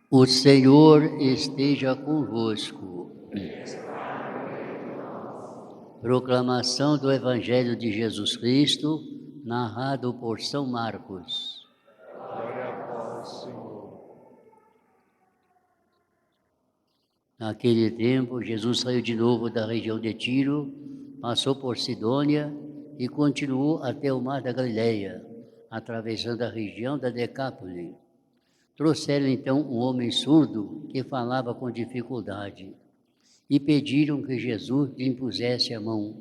O Senhor esteja convosco. Proclamação do Evangelho de Jesus Cristo, narrado por São Marcos. Glória a vós, Senhor. Naquele tempo, Jesus saiu de novo da região de Tiro, passou por Sidônia e continuou até o mar da Galileia, atravessando a região da Decápole. Trouxeram então um homem surdo que falava com dificuldade e pediram que Jesus lhe impusesse a mão.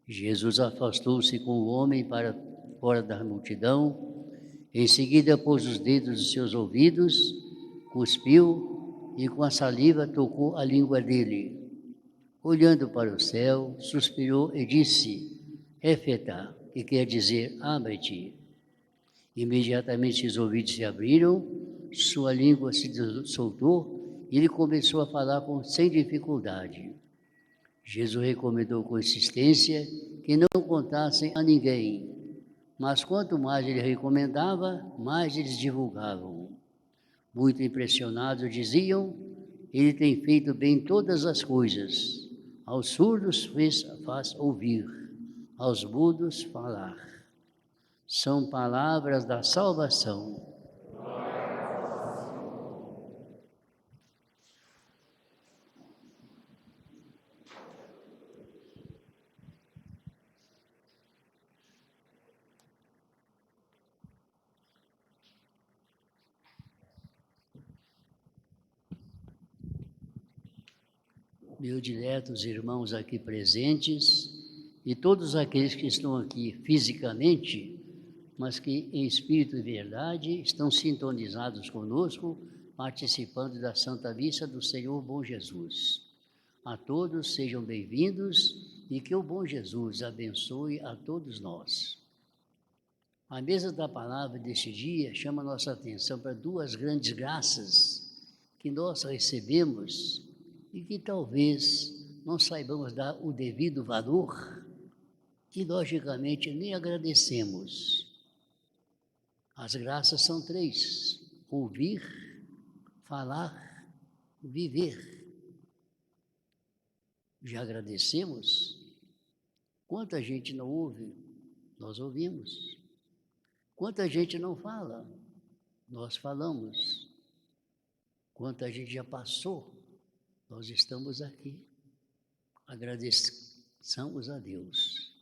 Jesus afastou-se com o homem para fora da multidão, em seguida pôs os dedos nos seus ouvidos, cuspiu e com a saliva tocou a língua dele. Olhando para o céu, suspirou e disse: Efetá, que quer dizer, abre-te. Imediatamente os ouvidos se abriram, sua língua se soltou e ele começou a falar sem dificuldade. Jesus recomendou com insistência que não contassem a ninguém, mas quanto mais ele recomendava, mais eles divulgavam. Muito impressionados diziam: ele tem feito bem todas as coisas. Aos surdos faz ouvir, aos mudos falar. São palavras da salvação. Meus diletos irmãos aqui presentes e todos aqueles que estão aqui fisicamente, mas que em espírito e verdade estão sintonizados conosco, participando da Santa Missa do Senhor Bom Jesus. A todos sejam bem-vindos e que o Bom Jesus abençoe a todos nós. A mesa da palavra deste dia chama nossa atenção para duas grandes graças que nós recebemos e que talvez não saibamos dar o devido valor e, logicamente, nem agradecemos. As graças são três: ouvir, falar, viver. Já agradecemos? Quanta gente não ouve? Nós ouvimos. Quanta gente não fala? Nós falamos. Quanta gente já passou? Nós estamos aqui. Agradeçamos a Deus.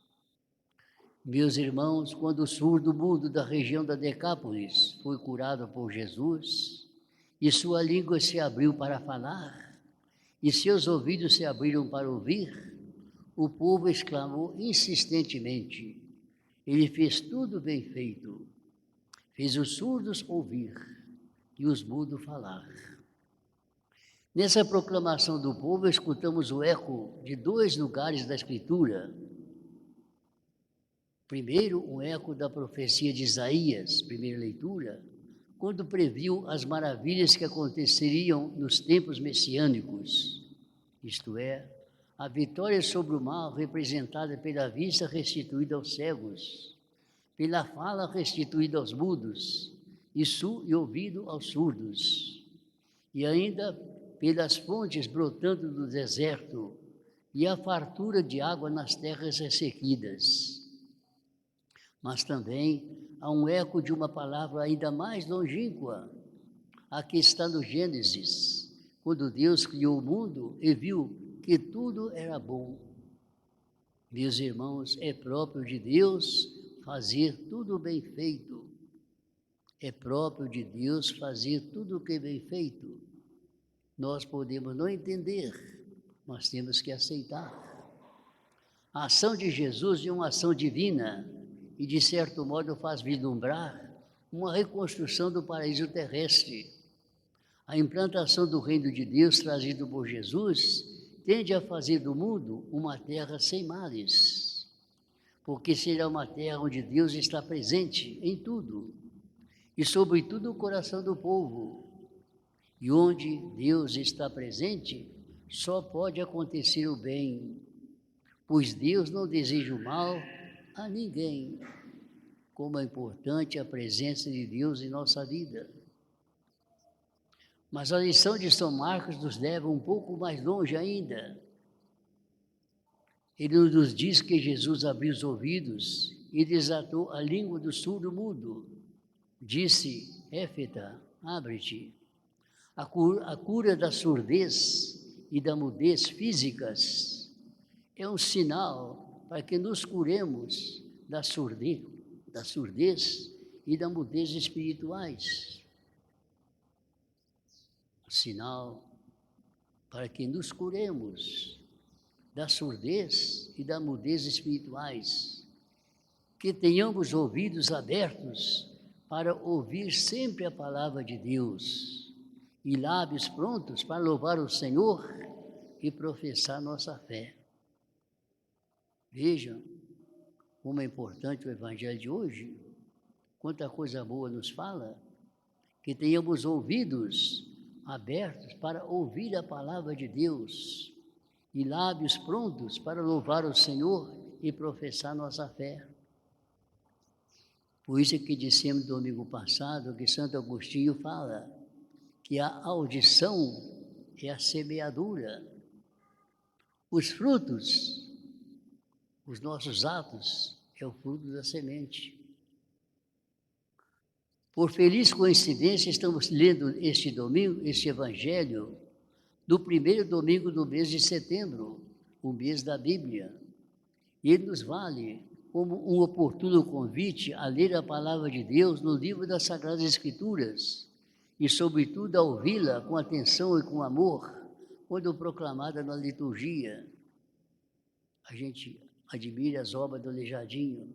Meus irmãos, quando o surdo mudo da região da Decápolis foi curado por Jesus, e sua língua se abriu para falar, e seus ouvidos se abriram para ouvir, o povo exclamou insistentemente: ele fez tudo bem feito, fez os surdos ouvir e os mudos falar. Nessa proclamação do povo, escutamos o eco de dois lugares da Escritura. Primeiro, um eco da profecia de Isaías, primeira leitura, quando previu as maravilhas que aconteceriam nos tempos messiânicos, isto é, a vitória sobre o mal representada pela vista restituída aos cegos, pela fala restituída aos mudos e ouvido aos surdos, e ainda pelas fontes brotando do deserto e a fartura de água nas terras ressequidas. Mas também há um eco de uma palavra ainda mais longínqua, a que está no Gênesis, quando Deus criou o mundo e viu que tudo era bom. Meus irmãos, é próprio de Deus fazer tudo bem feito. É próprio de Deus fazer tudo o que é bem feito. Nós podemos não entender, mas temos que aceitar. A ação de Jesus é uma ação divina e, de certo modo, faz vislumbrar uma reconstrução do paraíso terrestre. A implantação do reino de Deus trazido por Jesus tende a fazer do mundo uma terra sem males, porque será uma terra onde Deus está presente em tudo e, sobretudo, no coração do povo. E onde Deus está presente, só pode acontecer o bem, pois Deus não deseja o mal a ninguém. Como é importante a presença de Deus em nossa vida. Mas a lição de São Marcos nos leva um pouco mais longe ainda. Ele nos diz que Jesus abriu os ouvidos e desatou a língua do surdo-mudo. Disse, Éfeta, abre-te. A cura da surdez e da mudez físicas é um sinal para que nos curemos da surdez e da mudez espirituais. Sinal para que nos curemos da surdez e da mudez espirituais, que tenhamos ouvidos abertos para ouvir sempre a palavra de Deus e lábios prontos para louvar o Senhor e professar nossa fé. Vejam como é importante o Evangelho de hoje, quanta coisa boa nos fala, que tenhamos ouvidos abertos para ouvir a palavra de Deus e lábios prontos para louvar o Senhor e professar nossa fé. Por isso é que dissemos domingo passado que Santo Agostinho fala que a audição é a semeadura. Os frutos, os nossos atos, é o fruto da semente. Por feliz coincidência, estamos lendo este domingo, este Evangelho, do primeiro domingo do mês de setembro, o mês da Bíblia. Ele nos vale como um oportuno convite a ler a palavra de Deus no livro das Sagradas Escrituras e, sobretudo, a ouvi-la com atenção e com amor, quando proclamada na liturgia. A gente admira as obras do Aleijadinho,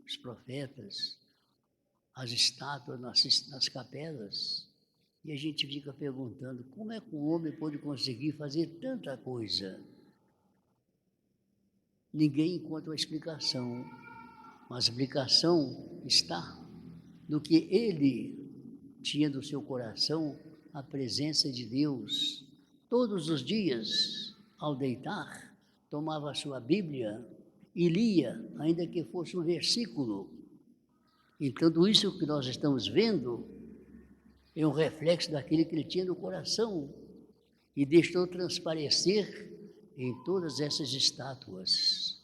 os profetas, as estátuas nas capelas, e a gente fica perguntando como é que um homem pode conseguir fazer tanta coisa. Ninguém encontra uma explicação, mas a explicação está no que ele tinha no seu coração, a presença de Deus. Todos os dias, ao deitar, tomava a sua Bíblia e lia, ainda que fosse um versículo. E tudo isso que nós estamos vendo é um reflexo daquilo que ele tinha no coração e deixou transparecer em todas essas estátuas.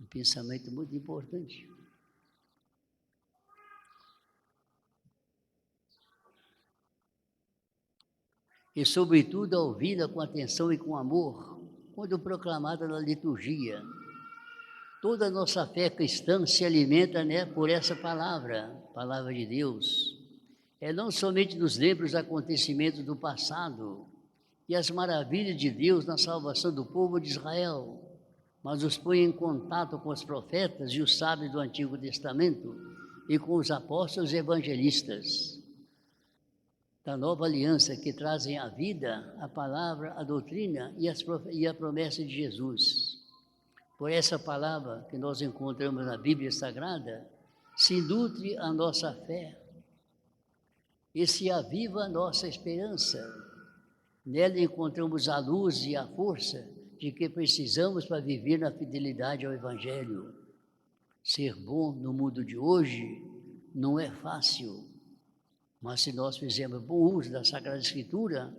Um pensamento muito importante. E, sobretudo, a ouvi-la com atenção e com amor, quando proclamada na liturgia. Toda a nossa fé cristã se alimenta, né, por essa palavra de Deus. Não somente nos lembra os acontecimentos do passado e as maravilhas de Deus na salvação do povo de Israel, mas os põe em contato com os profetas e os sábios do Antigo Testamento e com os apóstolos e evangelistas da nova aliança, que trazem à vida a palavra, a doutrina e a promessa de Jesus. Por essa palavra que nós encontramos na Bíblia Sagrada, se nutre a nossa fé e se aviva a nossa esperança. Nela encontramos a luz e a força de que precisamos para viver na fidelidade ao Evangelho. Ser bom no mundo de hoje não é fácil, mas se nós fizermos bom uso da Sagrada Escritura,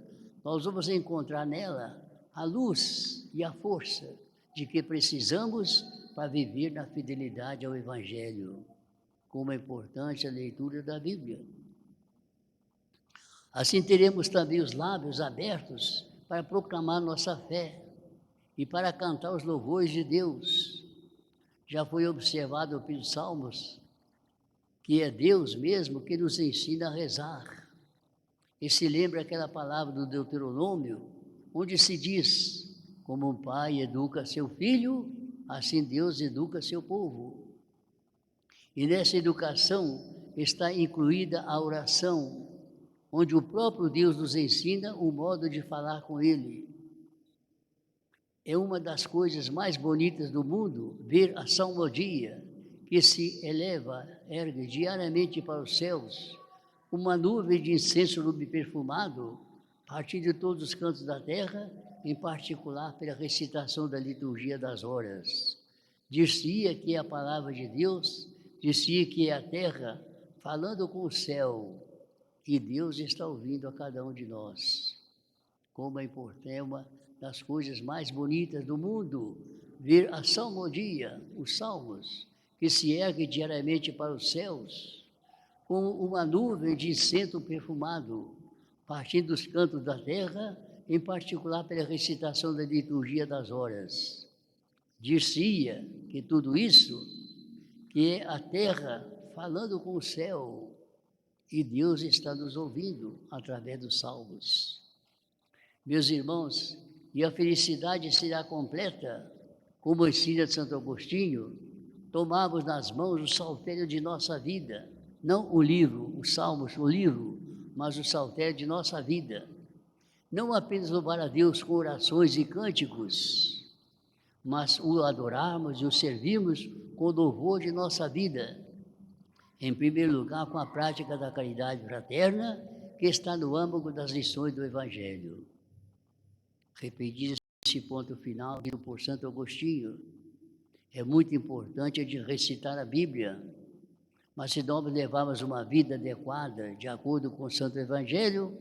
nós vamos encontrar nela a luz e a força de que precisamos para viver na fidelidade ao Evangelho. Como é importante a leitura da Bíblia. Assim teremos também os lábios abertos para proclamar nossa fé e para cantar os louvores de Deus. Já foi observado pelos Salmos que é Deus mesmo que nos ensina a rezar. E se lembra aquela palavra do Deuteronômio, onde se diz: como um pai educa seu filho, assim Deus educa seu povo. E nessa educação está incluída a oração, onde o próprio Deus nos ensina o modo de falar com Ele. É uma das coisas mais bonitas do mundo ver a salmodia que se ergue diariamente para os céus, uma nuvem de incenso perfumado, partindo de todos os cantos da terra, em particular pela recitação da liturgia das horas. Dir-se-ia que é a palavra de Deus, dir-se-ia que é a terra falando com o céu, E Deus está ouvindo a cada um de nós. Como é importante, é uma das coisas mais bonitas do mundo, ver a salmodia, os salmos, que se ergue diariamente para os céus, como uma nuvem de incenso perfumado, partindo dos cantos da terra, em particular pela recitação da liturgia das horas. Dir-se-ia que tudo isso, que é a terra falando com o céu, e Deus está nos ouvindo através dos salmos. Meus irmãos, e a felicidade será completa, como ensina Santo Agostinho, tomarmos nas mãos o saltério de nossa vida, não o livro, os salmos, o livro, mas o saltério de nossa vida. Não apenas louvar a Deus com orações e cânticos, mas o adorarmos e o servirmos com o louvor de nossa vida. Em primeiro lugar, com a prática da caridade fraterna, que está no âmago das lições do Evangelho. Repetir esse ponto final, dito por Santo Agostinho, é muito importante de recitar a Bíblia, mas se nós levarmos uma vida adequada, de acordo com o Santo Evangelho,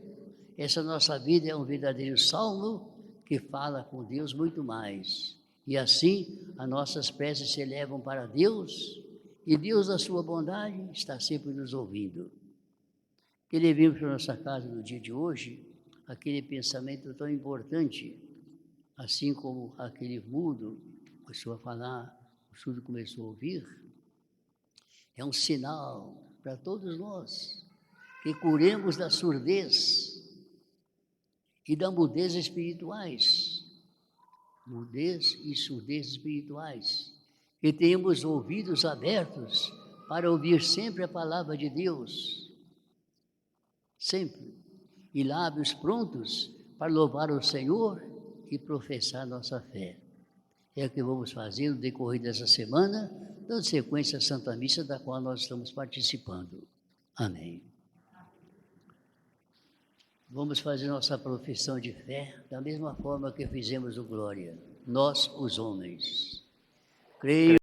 essa nossa vida é um verdadeiro salmo que fala com Deus muito mais. E assim, as nossas preces se elevam para Deus, e Deus, na sua bondade, está sempre nos ouvindo. Que levemos para nossa casa no dia de hoje aquele pensamento tão importante, assim como aquele mudo começou a falar, o surdo começou a ouvir, é um sinal para todos nós que curemos da surdez e da mudez espirituais, mudez e surdez espirituais, que tenhamos ouvidos abertos para ouvir sempre a palavra de Deus, sempre, e lábios prontos para louvar o Senhor e professar nossa fé. É o que vamos fazer no decorrer dessa semana, dando sequência à Santa Missa, da qual nós estamos participando. Amém. Vamos fazer nossa profissão de fé da mesma forma que fizemos o Glória, nós, os homens. Creio